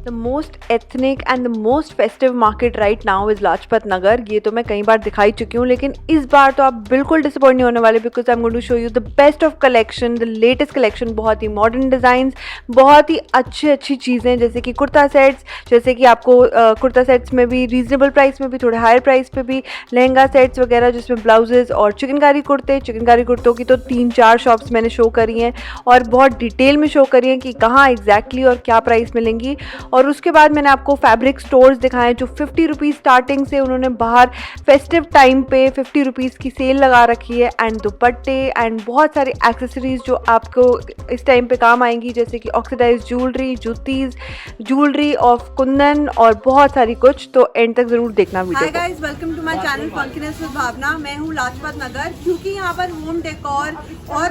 The most ethnic and the most festive market right now is Lajpat Nagar. ये तो मैं कई बार दिखाई चुकी हूँ, लेकिन इस बार तो आप बिल्कुल डिसअपॉइंट नहीं होने वाले, because I am going to show you the best of collection, the latest collection. बहुत ही मॉडर्न डिज़ाइंस, बहुत ही अच्छी चीज़ें, जैसे कि कुर्ता सेट्स, जैसे कि आपको कुर्ता सेट्स में भी रीजनेबल प्राइस में भी, थोड़े हायर प्राइस पे भी लहंगा सेट्स वगैरह, जिसमें ब्लाउजेज और चिकनकारी कुर्ते। चिकनकारी कुर्तों की तो 3-4 शॉप्स मैंने शो करी हैं और बहुत डिटेल में शो करी हैं कि कहाँ एग्जैक्टली और क्या प्राइस मिलेंगी। और उसके बाद मैंने आपको फैब्रिक स्टोर्स दिखाएं जो 50 रुपीज़ स्टार्टिंग से उन्होंने बाहर फेस्टिव टाइम पे 50 रुपीज़ की सेल लगा रखी है, एंड दुपट्टे एंड बहुत सारी एक्सेसरीज जो आपको इस टाइम पे काम आएंगी, जैसे कि oxidised jewellery, juttis, jewellery of kundan और बहुत सारी कुछ। तो एंड तक ज़रूर देखना video. Hi guys, welcome to my channel funkiness with Bhavna. मैं हूँ लाजपत नगर, क्योंकि यहाँ पर होम डेकोर और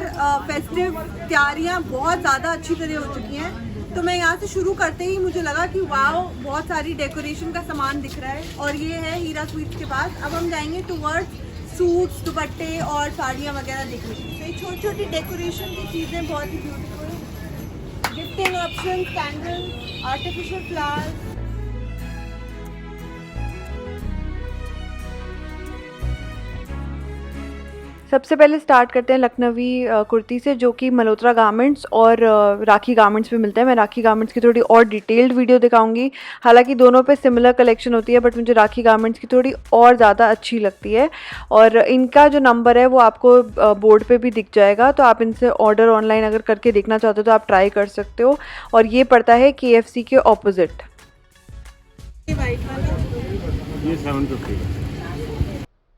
फेस्टिव तैयारियाँ बहुत ज़्यादा अच्छी तरह हो चुकी हैं। तो मैं यहाँ से शुरू करते ही मुझे लगा कि वाओ, बहुत सारी डेकोरेशन का सामान दिख रहा है, और ये है हीरा स्वीट्स के पास। अब हम जाएंगे टूवर्ड्स सूट्स, दुपट्टे और साड़ियाँ वगैरह देखने के लिए। तो छोटी छोटी डेकोरेशन की चीज़ें बहुत ही beautiful, gifting option, candle, artificial flowers. सबसे पहले स्टार्ट करते हैं लखनवी कुर्ती से, जो कि मल्होत्रा गारमेंट्स और राखी गारमेंट्स पे मिलते हैं। मैं राखी गारमेंट्स की थोड़ी और डिटेल्ड वीडियो दिखाऊंगी, हालांकि दोनों पे सिमिलर कलेक्शन होती है, बट मुझे राखी गारमेंट्स की थोड़ी और ज़्यादा अच्छी लगती है। और इनका जो नंबर है वो आपको बोर्ड पे भी दिख जाएगा, तो आप इनसे ऑर्डर ऑनलाइन अगर करके देखना चाहते हो तो आप ट्राई कर सकते हो। और ये पड़ता है KFC के ऑपोजिट। ये 750।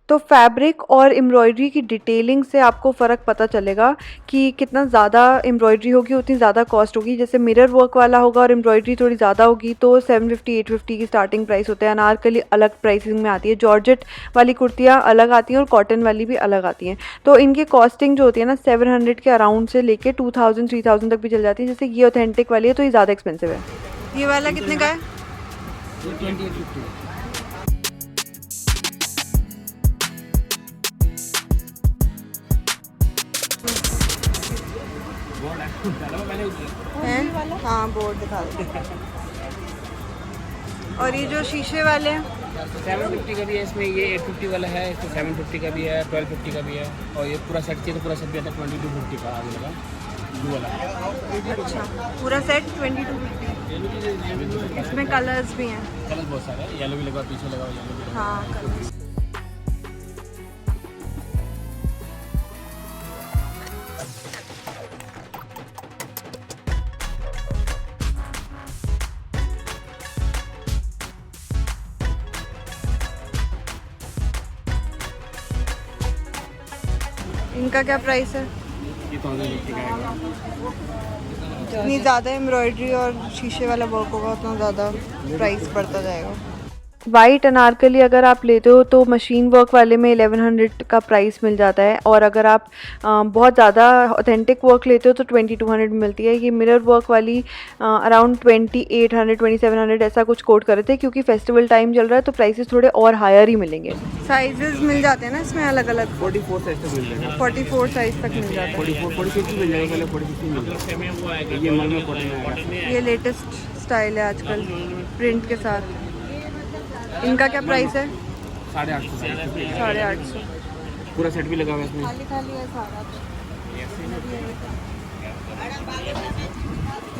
तो फैब्रिक और एम्ब्रॉयडरी की डिटेलिंग से आपको फ़र्क पता चलेगा कि कितना ज़्यादा एम्ब्रॉयडरी होगी उतनी ज़्यादा कॉस्ट होगी। जैसे मिरर वर्क वाला होगा और एम्ब्रॉयडरी थोड़ी ज़्यादा होगी तो 750-850 की स्टार्टिंग प्राइस होते हैं। अनारकली अलग प्राइसिंग में आती है, जॉर्जेट वाली कुर्तियाँ अलग आती हैं और कॉटन वाली भी अलग आती हैं। तो इनकी कॉस्टिंग जो होती है ना 700 के अराउंड से लेके 2000-3000 तक भी चल जाती है। जैसे ये ऑथेंटिक वाली है तो ये ज़्यादा एक्सपेंसिव है। ये वाला कितने का है? 2850। है? हाँ, बोर्ड दिखा दो। और ये जो शीशे वाले हैं 750 का भी है इसमें, ये 850 वाला है, इसमें 750 का भी है, 1250 का भी है, और ये पूरा सेट चाहिए तो पूरा सेट भी आता है 2250 का आगे लगा ब्लू वाला। अच्छा, पूरा सेट 2250। इसमें कलर्स भी हैं। कलर बहुत सारे हैं, येलो भी लगा, पीछे लगा, येलो भी लगा। हाँ, कलर्स। इनका क्या प्राइस है? ये 1050 का आएगा। जितनी ज़्यादा एम्ब्रॉयडरी और शीशे वाला वर्क होगा उतना ज़्यादा प्राइस बढ़ता जाएगा। वाइट अनारकली अगर आप लेते हो तो मशीन वर्क वाले में 1100 का प्राइस मिल जाता है, और अगर आप बहुत ज़्यादा ऑथेंटिक वर्क लेते हो तो 2200 में मिलती है। ये मिरर वर्क वाली अराउंड 2800 2700 ऐसा कुछ कोट कर रहे थे, क्योंकि फेस्टिवल टाइम चल रहा है तो प्राइसेस थोड़े और हायर ही मिलेंगे। साइजेस मिल जाते हैं ना इसमें अलग अलग? 44 साइज तक मिल जाएगा। 44 साइज तक मिल जाता है। 46 मिल जाएगा, पहले 46 मिल जाएगा। ये मल में कॉटन में आएगा। ये लेटेस्ट स्टाइल है आजकल प्रिंट के साथ। इनका क्या प्राइस है? 850। 850। पूरा सेट भी लगा हुआ है इसमें। खाली खाली है सारा।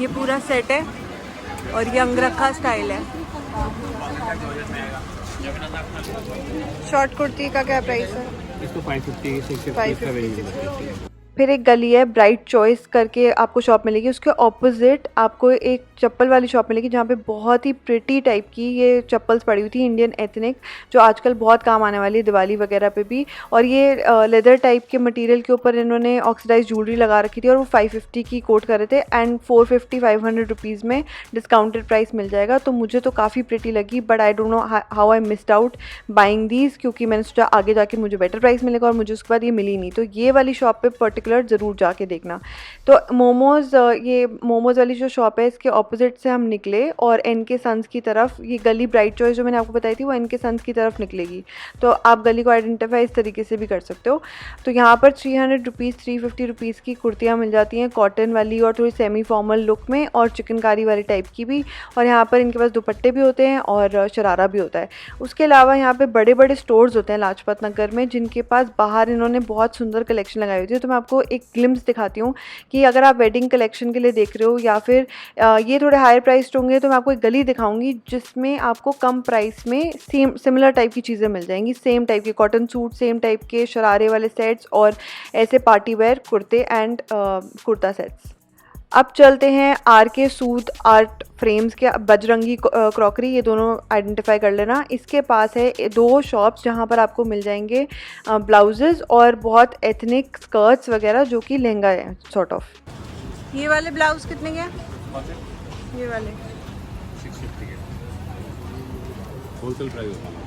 ये पूरा सेट है और ये अंगरखा स्टाइल है। शॉर्ट कुर्ती का क्या प्राइस है? इसको 550 650 का रेंज है। फिर एक गली है ब्राइट चॉइस करके आपको शॉप मिलेगी, उसके ऑपोजिट आपको एक चप्पल वाली शॉप मिलेगी जहाँ पे बहुत ही प्रिटी टाइप की ये चप्पल्स पड़ी हुई थी, इंडियन एथनिक, जो आजकल बहुत काम आने वाली है दिवाली वगैरह पे भी। और ये लेदर टाइप के मटेरियल के ऊपर इन्होंने ऑक्सीडाइज ज्वेलरी लगा रखी थी और वो 550 की कोट कर रहे थे, एंड 450-500 रुपीज़ में डिस्काउंटेड प्राइस मिल जाएगा। तो मुझे तो काफ़ी प्रिटी लगी, but I don't know how I missed out buying these, क्योंकि मैंने सोचा आगे जाके मुझे बेटर प्राइस मिलेगा और मुझे उसके बाद ये मिली नहीं। तो ये वाली शॉप पर पर्टिकुलर पर्टिकुलर ज़रूर जाके देखना। तो मोमोज़, ये मोमोज़ वाली जो शॉप है इसके ऑपोजिट से हम निकले और एन के सन्स की तरफ, ये गली ब्राइट चॉइस जो मैंने आपको बताई थी वो एन के सन्स की तरफ निकलेगी, तो आप गली को आइडेंटिफाई इस तरीके से भी कर सकते हो। तो यहाँ पर 300 रुपीज़ 350 रुपीज़ की कुर्तियाँ मिल जाती हैं, कॉटन वाली और थोड़ी सेमी फॉर्मल लुक में और चिकनकारी वाली टाइप की भी, और यहाँ पर इनके पास दुपट्टे भी होते हैं और शरारा भी होता है। उसके अलावा यहाँ पे बड़े बड़े स्टोर्स होते हैं लाजपत नगर में, जिनके पास बाहर इन्होंने बहुत सुंदर कलेक्शन लगाई होती है। तो मैं आपको एक ग्लिम्स दिखाती हूँ कि अगर आप वेडिंग कलेक्शन के लिए देख रहे हो या फिर ये थोड़े हायर प्राइस्ड होंगे, तो मैं आपको एक गली दिखाऊंगी जिसमें आपको कम प्राइस में सिमिलर टाइप की चीज़ें मिल जाएंगी, सेम टाइप के कॉटन सूट, सेम टाइप के शरारे वाले सेट्स और ऐसे पार्टी वेयर कुर्ते एंड कुर्ता सेट्स। अब चलते हैं आर के सूद आर्ट फ्रेम्स के, बजरंगी क्रॉकरी, ये दोनों आइडेंटिफाई कर लेना। इसके पास है 2 शॉप्स जहाँ पर आपको मिल जाएंगे ब्लाउजेज़ और बहुत एथनिक स्कर्ट्स वगैरह जो कि लहंगा है सॉर्ट ऑफ। ये वाले ब्लाउज कितने के हैं? ये वाले 650 के होलसेल प्राइस होता है।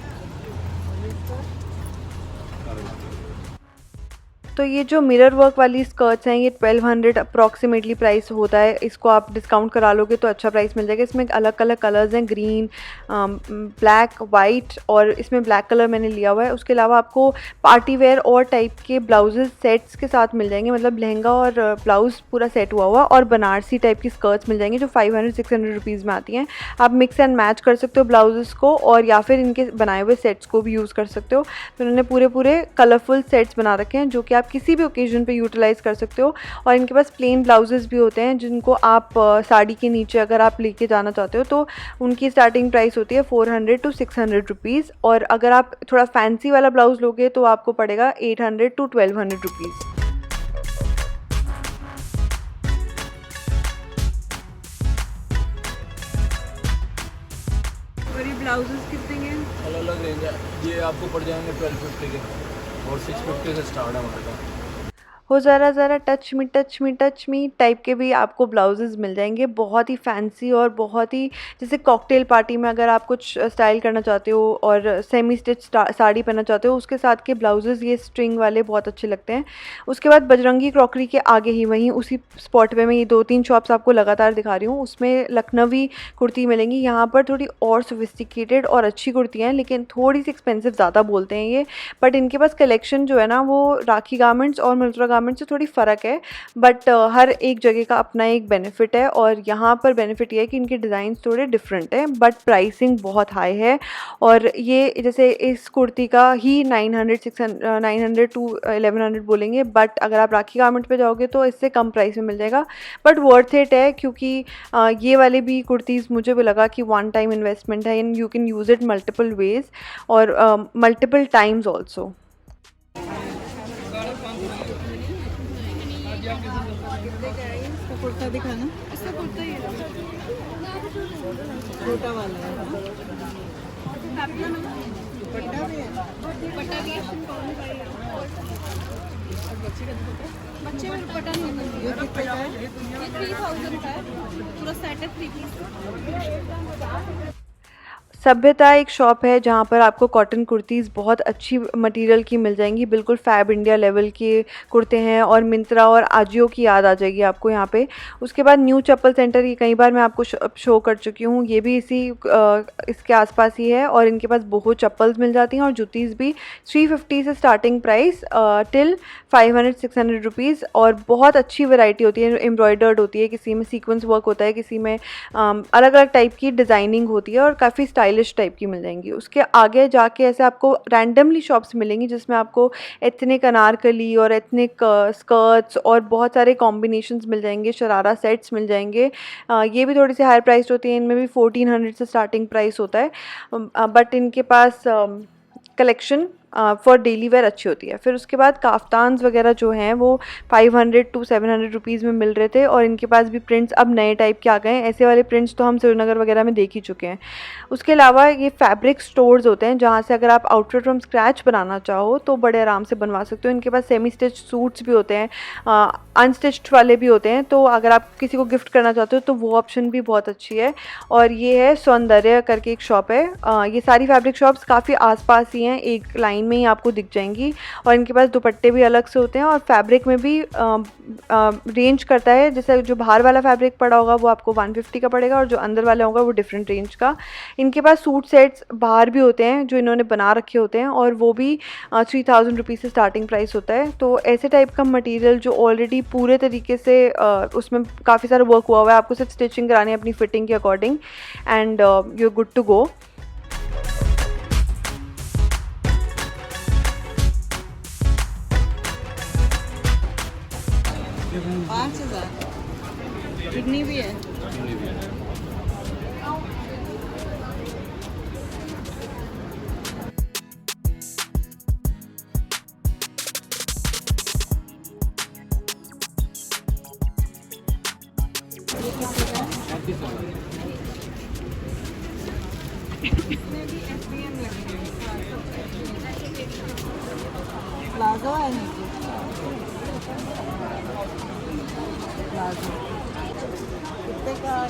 तो ये जो मिरर वर्क वाली स्कर्ट्स हैं ये 1200 अप्रॉक्सीमेटली प्राइस होता है। इसको आप डिस्काउंट करा लोगे तो अच्छा प्राइस मिल जाएगा। इसमें अलग अलग कलर्स हैं, ग्रीन, ब्लैक, वाइट और इसमें ब्लैक कलर मैंने लिया हुआ है। उसके अलावा आपको पार्टी वेयर और टाइप के ब्लाउजेस सेट्स के साथ मिल जाएंगे, मतलब लहंगा और ब्लाउज़ पूरा सेट हुआ हुआ, और बनारसी टाइप की स्कर्ट्स मिल जाएंगी जो 500-600 रुपीज़ में आती हैं। आप मिक्स एंड मैच कर सकते हो ब्लाउजेस को और या फिर इनके बनाए हुए सेट्स को भी यूज़ कर सकते हो। तो उन्होंने पूरे कलरफुल सेट्स बना रखे हैं जो कि आप किसी भी ओकेजन पे यूटिलाइज़ कर सकते हो। और इनके पास प्लेन ब्लाउजेस भी होते हैं जिनको आप साड़ी के नीचे अगर आप लेके जाना चाहते हो तो उनकी स्टार्टिंग प्राइस होती है 400 to 600 रुपीज़, और अगर आप थोड़ा फैंसी वाला ब्लाउज़ लोगे तो आपको पड़ेगा 800 to 1200 रुपीज़। और ये ब्लाउजेस कितने के हैं? अलग अलग रेंज है, ये आपको पड़ जाएंगे 1250 के और 650 से स्टार्ट है हमारे पास। हो ज़रा टच मी टाइप के भी आपको ब्लाउजेज़ मिल जाएंगे, बहुत ही फैंसी और बहुत ही जैसे कॉकटेल पार्टी में अगर आप कुछ स्टाइल करना चाहते हो और सेमी स्टिच साड़ी पहनना चाहते हो, उसके साथ के ब्लाउजेज़ ये स्ट्रिंग वाले बहुत अच्छे लगते हैं। उसके बाद बजरंगी क्रॉकरी के आगे ही वहीं उसी स्पॉट पे मैं ये 2-3 शॉप्स आपको लगातार दिखा रही हूँ, उसमें लखनवी कुर्ती मिलेंगी। यहाँ पर थोड़ी और सोफिस्टिकेटेड और अच्छी कुर्तियाँ हैं, लेकिन थोड़ी सी एक्सपेंसिव ज़्यादा बोलते हैं ये, बट इनके पास कलेक्शन जो है ना वो राखी गारमेंट्स और मल्होत्रा गारमेंट्स से थोड़ी फ़र्क है, बट हर एक जगह का अपना एक बेनिफिट है। और यहाँ पर बेनिफिट ये है कि इनके डिज़ाइन थोड़े डिफरेंट हैं बट प्राइसिंग बहुत हाई है। और ये जैसे इस कुर्ती का ही 900 to 1100 बोलेंगे, बट अगर आप राखी गारमेंट पे जाओगे तो इससे कम प्राइस में मिल जाएगा, बट वर्थ इट है क्योंकि ये वाले भी कुर्तीज़ मुझे भी लगा कि वन टाइम इन्वेस्टमेंट है and you can use it multiple ways और मल्टीपल टाइम्स ऑल्सो। कुर्ता दिखाना, इसका कुर्ता ही है, छोटा वाला है ना? दुपट्टा भी है, दुपट्टा भी है, बच्चे में दुपट्टा नहीं है। ये कितने का है? ये 3000 का है, पूरा सेट है 3 पीस। सभ्यता एक शॉप है जहाँ पर आपको कॉटन कुर्तीज़ बहुत अच्छी मटेरियल की मिल जाएंगी, बिल्कुल फैब इंडिया लेवल के कुर्ते हैं, और मिंत्रा और आजियो की याद आ जाएगी आपको यहाँ पे। उसके बाद न्यू चप्पल सेंटर, ये कई बार मैं आपको शो कर चुकी हूँ, ये भी इसके आसपास ही है, और इनके पास बहुत चप्पल्स मिल जाती हैं और जूतीज़ भी 350 से स्टार्टिंग प्राइस टिल 500-600 रुपीज़, और बहुत अच्छी वैरायटी होती है, एम्ब्रॉयडर्ड होती है, किसी में सीक्वेंस वर्क होता है, किसी में अलग अलग टाइप की डिज़ाइनिंग होती है और काफ़ी स्टाइलिश टाइप की मिल जाएंगी। उसके आगे जाके ऐसे आपको रैंडमली शॉप्स मिलेंगी जिसमें आपको एथनिक अनारकली और एथनिक स्कर्ट्स और बहुत सारे कॉम्बिनेशंस मिल जाएंगे, शरारा सेट्स मिल जाएंगे। ये भी थोड़ी सी हायर प्राइस होती है, इनमें भी 1400 से स्टार्टिंग प्राइस होता है, बट इनके पास कलेक्शन फॉर डेली वेयर अच्छी होती है। फिर उसके बाद काफ्तान्स वगैरह जो हैं वो 500 to 700 रुपीज़ में मिल रहे थे, और इनके पास भी प्रिंट्स अब नए टाइप के आ गए हैं। ऐसे वाले प्रिंट्स तो हम श्रीनगर वगैरह में देख ही चुके हैं। उसके अलावा ये फैब्रिक स्टोर्स होते हैं जहाँ से अगर आप आउटफिट फ्रॉम स्क्रैच बनाना चाहो तो बड़े आराम से बनवा सकते हो। इनके पास सेमी स्टिच सूट्स भी होते हैं, अनस्टिच्ड वाले भी होते हैं, तो अगर आप किसी को गिफ्ट करना चाहते हो तो वो ऑप्शन भी बहुत अच्छी है। और ये है सौंदर्य करके एक शॉप है। ये सारी फैब्रिक शॉप्स काफ़ी आसपास ही हैं, एक लाइन लाइन में ही आपको दिख जाएंगी। और इनके पास दुपट्टे भी अलग से होते हैं और फैब्रिक में भी रेंज करता है। जैसे जो बाहर वाला फैब्रिक पड़ा होगा वो आपको 150 का पड़ेगा और जो अंदर वाला होगा वो डिफरेंट रेंज का। इनके पास सूट सेट्स बाहर भी होते हैं जो इन्होंने बना रखे होते हैं और वो भी 3000 रुपीज़ से स्टार्टिंग प्राइस होता है। तो ऐसे टाइप का मटेरियल जो ऑलरेडी पूरे तरीके से उसमें काफ़ी सारा वर्क हुआ हुआ है, आपको सिर्फ स्टिचिंग करानी है अपनी फिटिंग के according and you are good to go. कितनी भी है? प्लाजो है नीचे, प्लाजो कितने का है?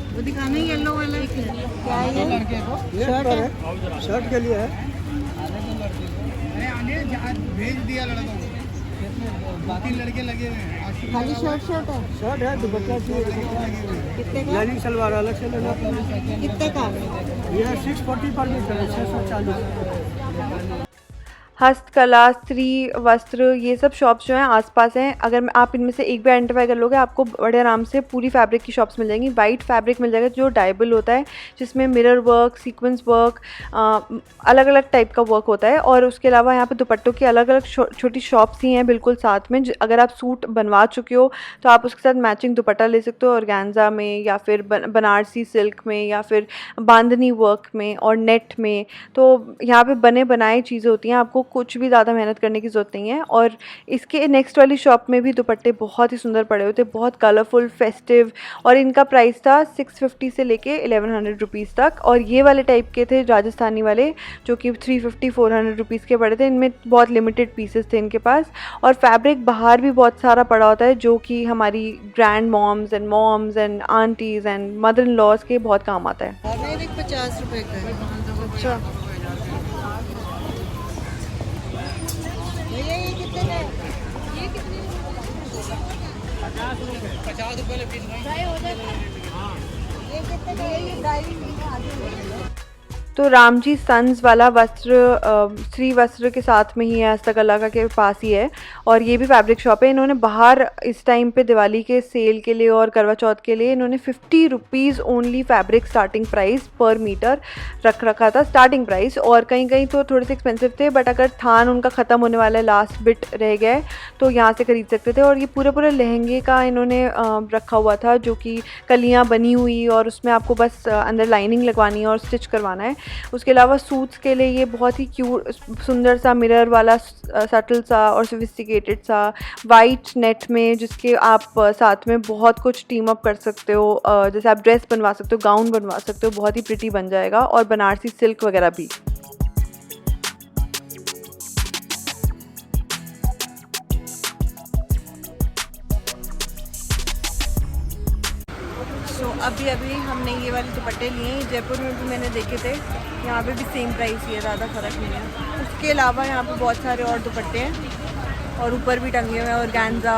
वो दिखाना येलो वाला क्या है? ये शर्ट है, शर्ट के लिए है। भेज दिया लड़कों को, बाकी लड़के लगे हुए हैं। खाली शर्ट है? शर्ट है, दुपट्टा कितने का? लाइनिंग सलवार अलग से लेना। कितने का? ये 640 पर मीटर है, 640। हस्तकला, स्त्री वस्त्र, ये सब शॉप्स जो हैं आसपास हैं। अगर आप इनमें से एक भी आइडेंटिफाई कर लोगे आपको बड़े आराम से पूरी फैब्रिक की शॉप्स मिल जाएंगी। वाइट फैब्रिक मिल जाएगा जो डाइबल होता है, जिसमें मिरर वर्क, सीक्वेंस वर्क, अलग अलग टाइप का वर्क होता है। और उसके अलावा यहाँ पे दुपट्टों की अलग अलग छोटी शॉप्स ही हैं बिल्कुल साथ में। अगर आप सूट बनवा चुके हो तो आप उसके साथ मैचिंग दुपट्टा ले सकते हो ऑर्गेन्जा में या फिर बनारसी सिल्क में या फिर बांधनी वर्क में और नेट में। तो यहाँ पे बने बनाए चीज़ें होती हैं, आपको कुछ भी ज़्यादा मेहनत करने की ज़रूरत नहीं है। और इसके नेक्स्ट वाली शॉप में भी दुपट्टे बहुत ही सुंदर पड़े हुए थे, बहुत कलरफुल, फेस्टिव, और इनका प्राइस था 650 से लेके 1100 रुपीज़ तक। और ये वाले टाइप के थे राजस्थानी वाले जो कि 350-400 रुपीज़ के पड़े थे। इनमें बहुत लिमिटेड पीसेस थे इनके पास। और फैब्रिक बाहर भी बहुत सारा पड़ा होता है जो कि हमारी grand moms and aunties and mother in laws के बहुत काम आता है। 50 रुपये का। अच्छा, ये कितने का? ये कितने? 50 रुपये पीस हो जाता है। ये कितने का? ये डाई। तो रामजी सन्स वाला वस्त्र श्री वस्त्र के साथ में ही है, हस्तकला का के पास ही है। और ये भी फैब्रिक शॉप है। इन्होंने बाहर इस टाइम पे दिवाली के सेल के लिए और करवा चौथ के लिए इन्होंने 50 rupees only fabric starting price पर मीटर रख रखा था, स्टार्टिंग प्राइस। और कहीं कहीं तो थोड़े से एक्सपेंसिव थे, बट अगर थान उनका ख़त्म होने वाला है, लास्ट बिट रह गया है, तो यहाँ से ख़रीद सकते थे। और ये पूरे लहंगे का इन्होंने रखा हुआ था जो कि कलियाँ बनी हुई और उसमें आपको बस अंदर लाइनिंग लगवानी है और स्टिच करवाना है। उसके अलावा सूट्स के लिए ये बहुत ही क्यूट सुंदर सा मिरर वाला सटल सा और सोफिस्टिकेटेड सा वाइट नेट में, जिसके आप साथ में बहुत कुछ टीम अप कर सकते हो। जैसे आप ड्रेस बनवा सकते हो, गाउन बनवा सकते हो, बहुत ही प्रिटी बन जाएगा। और बनारसी सिल्क वगैरह भी। अभी हमने ये वाले दुपट्टे लिए हैं, जयपुर में भी मैंने देखे थे, यहाँ पे भी सेम प्राइस ही है, ज़्यादा फ़र्क नहीं है। उसके अलावा यहाँ पे बहुत सारे और दुपट्टे हैं और ऊपर भी टंगे हुए हैं और गैंजा,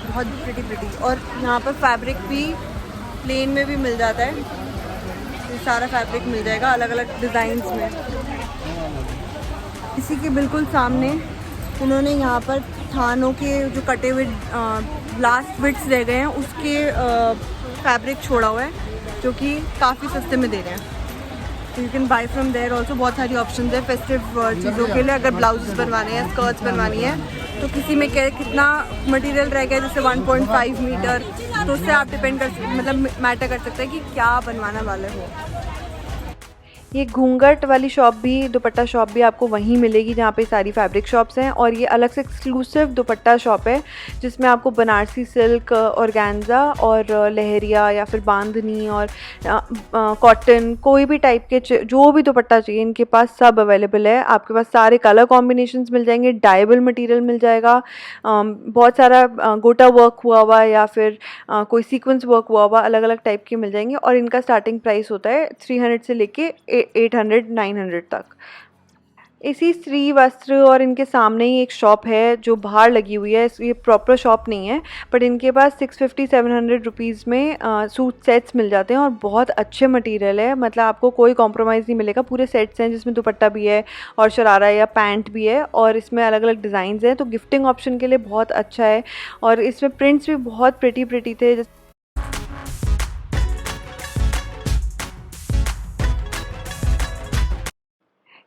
बहुत प्रिटी। और यहाँ पर फैब्रिक भी प्लेन में भी मिल जाता है, ये सारा फैब्रिक मिल जाएगा अलग अलग डिज़ाइंस में। इसी के बिल्कुल सामने उन्होंने यहाँ पर थानों के जो कटे हुए लास्ट बिट्स रह गए हैं उसके फैब्रिक छोड़ा हुआ है जो कि काफ़ी सस्ते में दे रहे हैं। You can buy from there also. बहुत सारी ऑप्शन है फेस्टिव चीज़ों के लिए। अगर ब्लाउजेस बनवाने हैं, स्कर्ट्स बनवानी है, तो किसी में कितना मटेरियल रह गया, जैसे 1.5 मीटर, तो उससे आप डिपेंड कर मतलब मैटर कर सकते हैं कि क्या बनवाना वाले हो। ये घूंघट वाली शॉप भी, दुपट्टा शॉप भी आपको वहीं मिलेगी जहाँ पे सारी फैब्रिक शॉप्स हैं। और ये अलग से एक्सक्लूसिव दुपट्टा शॉप है जिसमें आपको बनारसी सिल्क, ऑर्गेन्जा और लहरिया या फिर बांधनी और कॉटन, कोई भी टाइप के जो भी दुपट्टा चाहिए इनके पास सब अवेलेबल है। आपके पास सारे कलर कॉम्बिनेशंस मिल जाएंगे, डाइबल मटेरियल मिल जाएगा, बहुत सारा गोटा वर्क हुआ हुआ या फिर कोई सीक्वेंस वर्क हुआ हुआ अलग अलग टाइप के मिल जाएंगे। और इनका स्टार्टिंग प्राइस होता है 300 से लेके 800 900 तक। इसी श्री वस्त्र और इनके सामने ही एक शॉप है जो बाहर लगी हुई है, ये प्रॉपर शॉप नहीं है, बट इनके पास 650-700 रुपीज़ में सूट सेट्स मिल जाते हैं और बहुत अच्छे मटेरियल है। मतलब आपको कोई कॉम्प्रोमाइज़ नहीं मिलेगा। पूरे सेट्स हैं जिसमें दुपट्टा भी है और शरारा या पैंट भी है और इसमें अलग अलग डिज़ाइंस हैं, तो गिफ्टिंग ऑप्शन के लिए बहुत अच्छा है। और इसमें प्रिंट्स भी बहुत प्रिटी थे।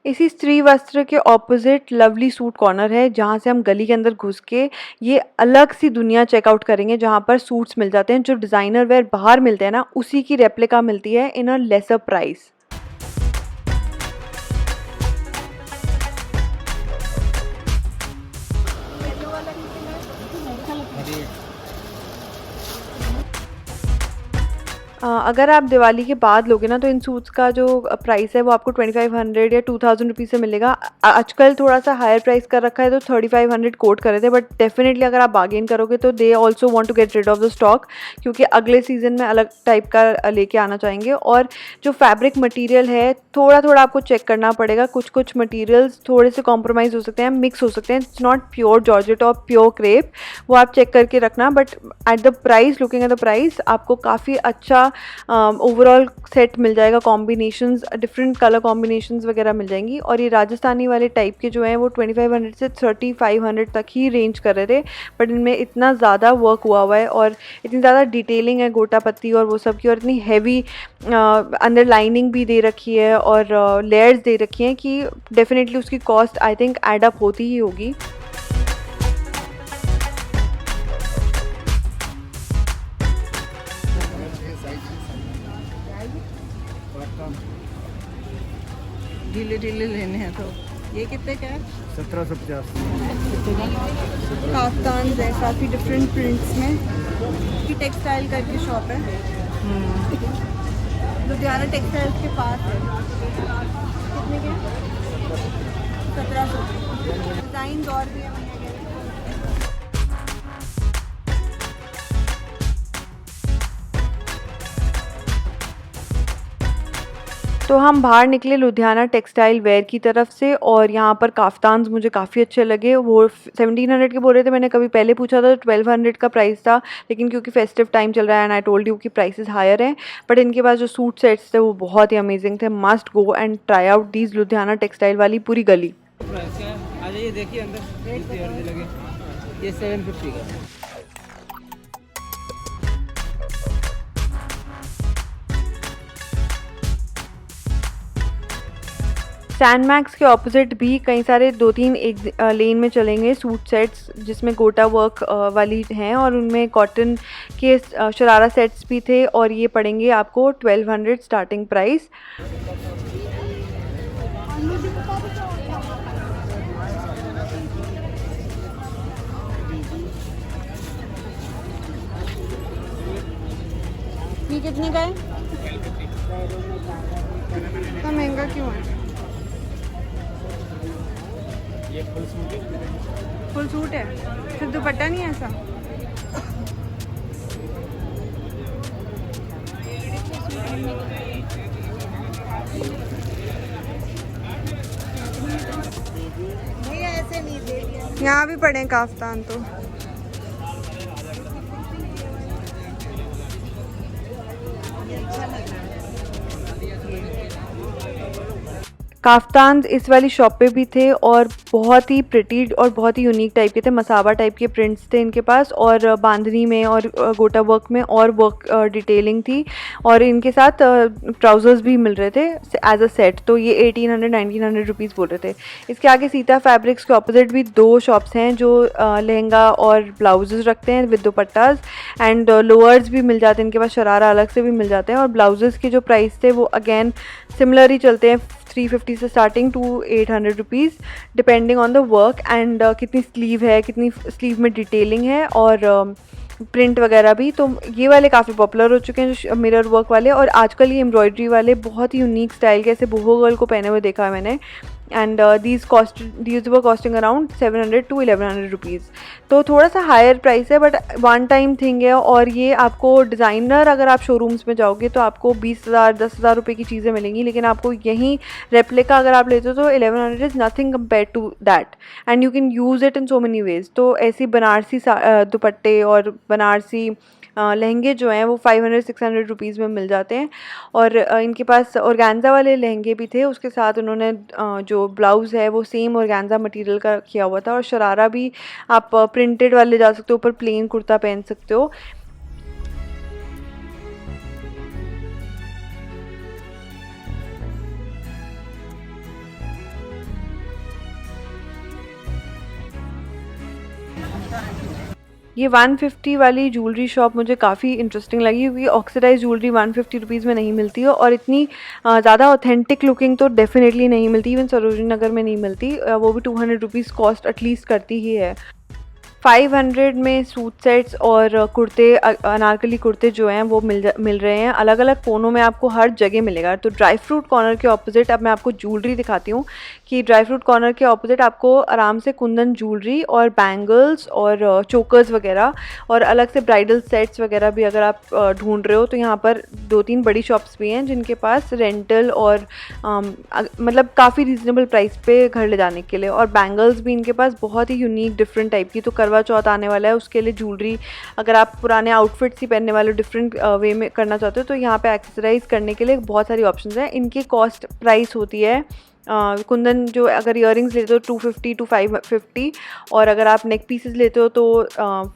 इसी स्त्री वस्त्र के ऑपोजिट लवली सूट कॉर्नर है जहाँ से हम गली के अंदर घुस के ये अलग सी दुनिया चेकआउट करेंगे जहाँ पर सूट्स मिल जाते हैं जो डिज़ाइनर वेयर बाहर मिलते हैं ना, उसी की रेप्लिका मिलती है इन अ लेसर प्राइस। अगर आप दिवाली के बाद लोगे ना तो इन सूट्स का जो प्राइस है वो आपको 2500 या 2000 रुपीज़ से मिलेगा। आजकल थोड़ा सा हायर प्राइस कर रखा है तो 3500 कोट कर रहे थे, बट डेफिनेटली अगर आप बार्गेन करोगे तो they also want to get rid of the stock, क्योंकि अगले सीज़न में अलग टाइप का लेके आना चाहेंगे। और जो फैब्रिक मटीरियल है थोड़ा थोड़ा आपको चेक करना पड़ेगा, कुछ मटीरियल्स थोड़े से कॉम्प्रोमाइज़ हो सकते हैं, मिक्स हो सकते हैं। इट्स नॉट प्योर जॉर्जेट और प्योर क्रेप, वो आप चेक करके रखना। But at the price, looking at the price, आपको काफ़ी अच्छा ओवरऑल सेट मिल जाएगा। कॉम्बिनेशंस, डिफरेंट कलर कॉम्बिनेशंस वगैरह मिल जाएंगी। और ये राजस्थानी वाले टाइप के जो हैं वो 2500 से 3500 तक ही रेंज कर रहे थे, बट इनमें इतना ज़्यादा वर्क हुआ है और इतनी ज़्यादा डिटेलिंग है गोटा पत्ती और वो सब की, और इतनी हैवी अंदर लाइनिंग भी दे रखी है और लेयर्स दे रखी हैं कि डेफिनेटली उसकी cost I think add up होती ही होगी। ढीले लेने हैं तो ये कितने का है? 1750। काफ्तान है काफ़ी डिफरेंट प्रिंट्स में, की टेक्सटाइल करके शॉप है, लुधियाना टेक्सटाइल्स के पास है। कितने के? 1700। डिज़ाइन और भी है। तो हम बाहर निकले लुधियाना टेक्सटाइल वेयर की तरफ से और यहाँ पर काफ्तान्स मुझे काफ़ी अच्छे लगे। वो 1700 के बोल रहे थे, मैंने कभी पहले पूछा था तो 1200 का प्राइस था, लेकिन क्योंकि फेस्टिव टाइम चल रहा है एंड आई टोल्ड यू कि प्राइसेस हायर हैं, बट इनके पास जो सूट सेट्स थे वो बहुत ही अमेजिंग थे। Must go and try out these Ludhiana textile वाली पूरी गली। आ जाइए, देखिए अंदर लगे, ये 750 का। सैंडमैक्स के ऑपोजिट भी कई सारे 2-3 एक लेन में चलेंगे सूट सेट्स जिसमें गोटा वर्क वाली हैं और उनमें कॉटन के शरारा सेट्स भी थे और ये पड़ेंगे आपको 1200 स्टार्टिंग प्राइस। ये कितने का है? इतना महंगा क्यों है? ये फुल सूट है। फुल सूट है, फिर दुपट्टा नहीं है ऐसा? यहाँ भी पड़े काफ्तान तो। काफ्तान इस वाली शॉप पे भी थे और बहुत ही प्रिटी और बहुत ही यूनिक टाइप के थे, मसाबा टाइप के प्रिंट्स थे इनके पास, और बांधनी में और गोटा वर्क में और वर्क डिटेलिंग थी, और इनके साथ ट्राउज़र्स भी मिल रहे थे एज अ सेट। तो ये 1800-1900 रुपीज़ बोल रहे थे। इसके आगे सीता फैब्रिक्स के ऑपोजिट भी 2 शॉप्स हैं जो लहंगा और ब्लाउजेज़ रखते हैं विद दुपट्टाज, एंड लोअर्स भी मिल जाते हैं इनके पास, शरारा अलग से भी मिल जाते हैं। और ब्लाउजेज़ के जो प्राइस थे वो अगेन सिमिलर ही चलते हैं, 350 से starting to 800 rupees depending on the work and कितनी स्लीव है, कितनी स्लीव में डिटेलिंग है और प्रिंट वगैरह भी। तो ये वाले काफ़ी पॉपुलर हो चुके हैं जो मिरर वर्क वाले, और आजकल ये एम्ब्रॉयडरी वाले बहुत ही यूनिक स्टाइल के ऐसे बोहो गर्ल को पहने हुए देखा है मैंने। And these were costing around 700 to 1100 rupees. तो थोड़ा सा हायर प्राइस है बट वन टाइम थिंग है, और ये आपको डिज़ाइनर अगर आप शोरूम्स में जाओगे तो आपको 20,000-10,000 रुपये की चीज़ें मिलेंगी, लेकिन आपको यहीं रेप्लिका अगर आप लेते हो तो 1100 is nothing compare to that, and you can use it in so many ways. तो ऐसी बनारसी दुपट्टे और बनारसी लहंगे जो हैं वो 500-600 रुपीज़ में मिल जाते हैं। और इनके पास ऑर्गेन्जा वाले लहंगे भी थे, उसके साथ उन्होंने जो ब्लाउज़ है वो सेम ऑर्गेन्जा मटेरियल का किया हुआ था, और शरारा भी आप प्रिंटेड वाले जा सकते हो, ऊपर प्लेन कुर्ता पहन सकते हो। ये 150 वाली ज्वेलरी शॉप मुझे काफ़ी इंटरेस्टिंग लगी, क्योंकि ऑक्सीडाइज ज्वेलरी 150 रुपीज़ में नहीं मिलती है, और इतनी ज़्यादा ऑथेंटिक लुकिंग तो डेफिनेटली नहीं मिलती, इवन सरोजनी नगर में नहीं मिलती। वो भी 200 रुपीज़ कॉस्ट एटलीस्ट करती ही है। 500 में सूट सेट्स और कुर्ते, अनारकली कुर्ते जो हैं वो मिल रहे हैं अलग अलग कोनों में, आपको हर जगह मिलेगा। तो ड्राई फ्रूट कॉर्नर के ऑपोजिट अब मैं आपको ज्वेलरी दिखाती हूँ कि ड्राई फ्रूट कॉर्नर के ऑपोजिट आपको आराम से कुंदन ज्वेलरी और बैंगल्स और चोकर्स वगैरह और अलग से ब्राइडल सेट्स वगैरह भी अगर आप ढूंढ रहे हो तो यहाँ पर 2-3 बड़ी शॉप्स भी हैं जिनके पास रेंटल और मतलब काफ़ी रीज़नेबल प्राइस पे घर ले जाने के लिए। और बैंगल्स भी इनके पास बहुत ही यूनिक डिफरेंट टाइप की। तो करवा चौथ आने वाला है, उसके लिए ज्वेलरी अगर आप पुराने आउटफिट्स ही पहनने वाले डिफरेंट वे में करना चाहते हो तो यहाँ पे एक्सेसराइज करने के लिए बहुत सारी ऑप्शंस हैं। इनकी कॉस्ट प्राइस होती है कुंदन जो अगर इयररिंग्स लेते हो 250 to 550, और अगर आप नेक पीसेस लेते हो तो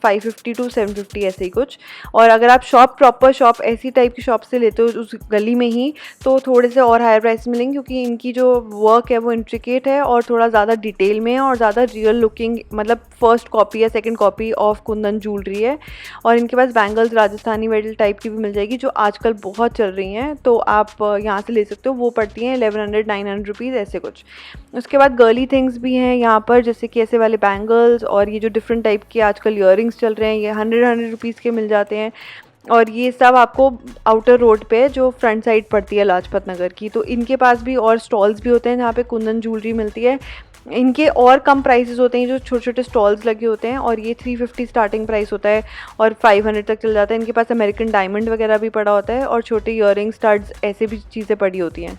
550 to 750 ऐसे ही कुछ। और अगर आप प्रॉपर शॉप ऐसी टाइप की शॉप से लेते हो उस गली में ही तो थोड़े से और हायर प्राइस मिलेंगे, क्योंकि इनकी जो वर्क है वो इंट्रिकेट है और थोड़ा ज़्यादा डिटेल में है और ज़्यादा रियल लुकिंग, मतलब फर्स्ट कॉपी या second copy of Kundan jewellery है। और इनके पास बैंगल्स राजस्थानी मेडल टाइप की भी मिल जाएगी जो आजकल बहुत चल रही हैं, तो आप यहाँ से ले सकते हो। वो पड़ती हैं 1100-900 रुपीज़ ऐसे कुछ। उसके बाद गर्ली थिंग्स भी हैं यहाँ पर, जैसे कि ऐसे वाले बैंगल्स और ये जो डिफरेंट टाइप के आजकल इयररिंग्स चल रहे हैं ये 100 रुपीज़ के मिल जाते हैं। और ये सब आपको आउटर रोड पे जो फ्रंट साइड पड़ती है लाजपत नगर की, तो इनके पास भी और स्टॉल्स भी होते हैं जहाँ पे कुंदन ज्वेलरी मिलती है। इनके और कम प्राइसेस होते हैं, जो छोटे छोटे स्टॉल्स लगे होते हैं, और ये 350 स्टार्टिंग प्राइस होता है और 500 तक चल जाता है। इनके पास अमेरिकन डायमंड वगैरह भी पड़ा होता है और छोटे इयररिंग्स, स्टड्स, ऐसे भी चीज़ें पड़ी होती हैं।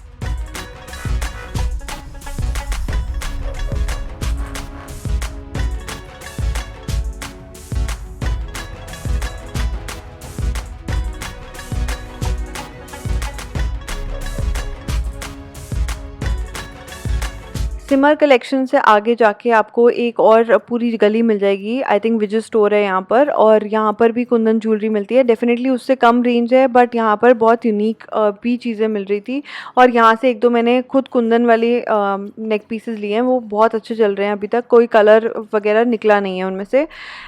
सिमर कलेक्शन से आगे जाके आपको एक और पूरी गली मिल जाएगी, आई थिंक विजय स्टोर है यहाँ पर, और यहाँ पर भी कुंदन ज्वेलरी मिलती है। डेफिनेटली उससे कम रेंज है बट यहाँ पर बहुत यूनिक भी चीज़ें मिल रही थी, और यहाँ से 1-2 मैंने खुद कुंदन वाले नेक पीसेस लिए हैं, वो बहुत अच्छे चल रहे हैं, अभी तक कोई कलर वगैरह निकला नहीं है उनमें से।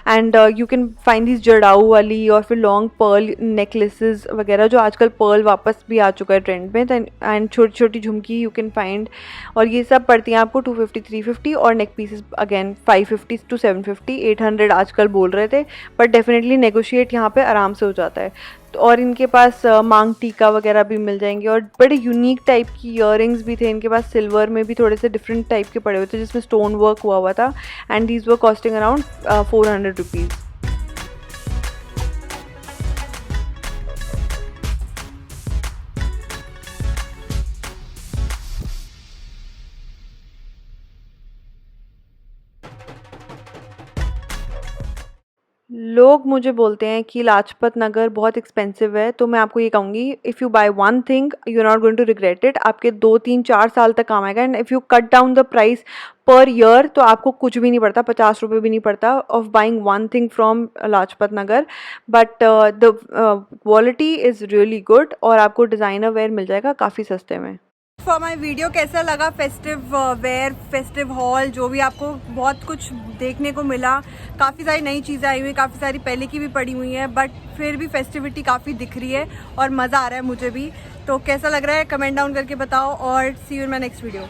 And you can find this जड़ाऊ वाली और फिर लॉन्ग पर्ल नेकलेसेस वगैरह, जो आजकल पर्ल वापस भी आ चुका है ट्रेंड में, एंड छोटी छोटी झुमकी यू कैन फाइंड, और ये सब पड़ती हैं आपको 250-350, और नेक पीसेस अगेन 550 to 750, 800 आजकल बोल रहे थे, बट डेफिनेटली नेगोशिएट यहाँ पे आराम से हो जाता है। तो और इनके पास मांग टीका वगैरह भी मिल जाएंगे, और बड़े यूनिक टाइप की इयररिंग्स भी थे इनके पास, सिल्वर में भी थोड़े से डिफरेंट टाइप के पड़े हुए थे जिसमें स्टोन वर्क हुआ था, and these were costing around 400 rupees. लोग मुझे बोलते हैं कि लाजपत नगर बहुत एक्सपेंसिव है, तो मैं आपको ये कहूँगी, if you buy one thing you are not going to regret it. आपके 2 3 4 साल तक काम आएगा। And if you cut down the price per year तो आपको कुछ भी नहीं पड़ता, 50 रुपये भी नहीं पड़ता of buying one thing from Lajpat Nagar. But the quality is really good और आपको डिज़ाइनर वेयर मिल जाएगा काफ़ी सस्ते में। फॉर माई वीडियो कैसा लगा, फेस्टिव वेयर, फेस्टिव हॉल, जो भी आपको बहुत कुछ देखने को मिला। काफ़ी सारी नई चीज़ें आई हुई, काफ़ी सारी पहले की भी पड़ी हुई हैं, बट फिर भी फेस्टिविटी काफ़ी दिख रही है और मज़ा आ रहा है मुझे भी। तो कैसा लग रहा है कमेंट डाउन करके बताओ और see you in my next video.